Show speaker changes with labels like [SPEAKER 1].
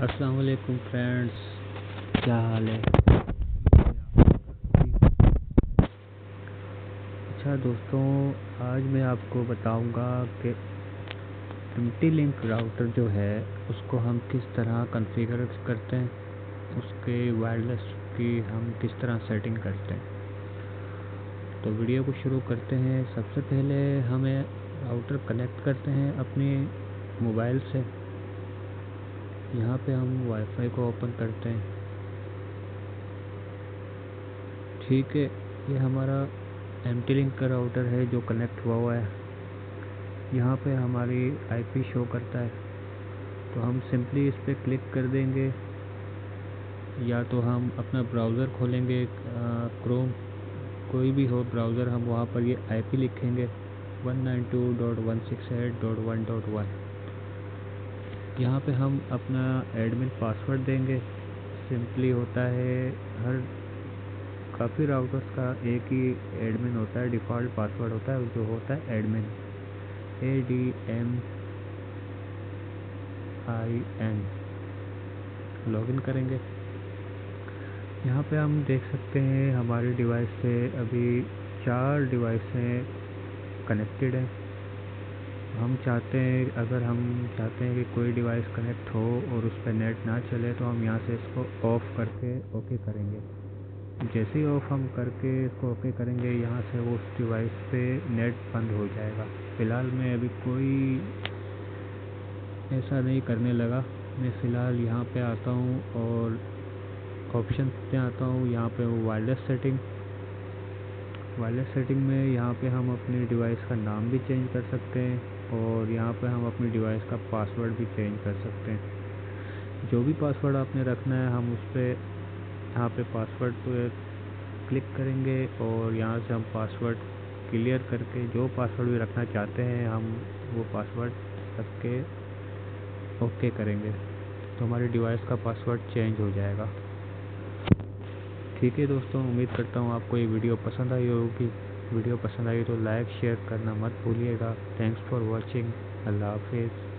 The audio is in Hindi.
[SPEAKER 1] अस्सलाम वालेकुम फ्रेंड्स, क्या हाल है। अच्छा दोस्तों, आज मैं आपको बताऊंगा कि एम्प्टी लिंक राउटर जो है उसको हम किस तरह कॉन्फ़िगर करते हैं, उसके वायरलेस की हम किस तरह सेटिंग करते हैं। तो वीडियो को शुरू करते हैं। सबसे पहले हमें राउटर कनेक्ट करते हैं अपने मोबाइल से। यहाँ पे हम वाईफाई को ओपन करते हैं। ठीक है, ये हमारा एम्प्टी लिंक का राउटर है जो कनेक्ट हुआ है। यहाँ पे हमारी आईपी शो करता है, तो हम सिंपली इस पर क्लिक कर देंगे, या तो हम अपना ब्राउज़र खोलेंगे, क्रोम कोई भी हो ब्राउज़र, हम वहाँ पर ये आईपी लिखेंगे 192.168.1.1। यहाँ पे हम अपना एडमिन पासवर्ड देंगे। सिंपली होता है, हर काफ़ी राउटर्स का एक ही एडमिन होता है, डिफ़ॉल्ट पासवर्ड होता है जो होता है एडमिन, ADMIN। लॉगिन करेंगे। यहाँ पे हम देख सकते हैं हमारे डिवाइस से अभी 4 डिवाइसें कनेक्टेड हैं। अगर हम चाहते हैं कि कोई डिवाइस कनेक्ट हो और उस पर नेट ना चले, तो हम यहाँ से इसको ऑफ़ करके ओके करेंगे। जैसे ही ऑफ़ हम करके इसको ओके करेंगे, यहाँ से वो उस डिवाइस पे नेट बंद हो जाएगा। फ़िलहाल मैं अभी कोई ऐसा नहीं करने लगा। मैं फ़िलहाल यहाँ पे आता हूँ और ऑप्शन पे आता हूँ। यहाँ पे वो वायरलेस सेटिंग में यहाँ पे हम अपनी डिवाइस का नाम भी चेंज कर सकते हैं, और यहाँ पे हम अपनी डिवाइस का पासवर्ड भी चेंज कर सकते हैं। जो भी पासवर्ड आपने रखना है, हम उस पर यहाँ पे पासवर्ड पे क्लिक करेंगे, और यहाँ से हम पासवर्ड क्लियर करके जो पासवर्ड भी रखना चाहते हैं हम वो पासवर्ड रख के ओके करेंगे, तो हमारी डिवाइस का पासवर्ड चेंज हो जाएगा। ठीक है दोस्तों, उम्मीद करता हूँ आपको ये वीडियो पसंद आई होगी। वीडियो पसंद आई तो लाइक शेयर करना मत भूलिएगा। Thanks for watching. अल्लाह हाफिज़।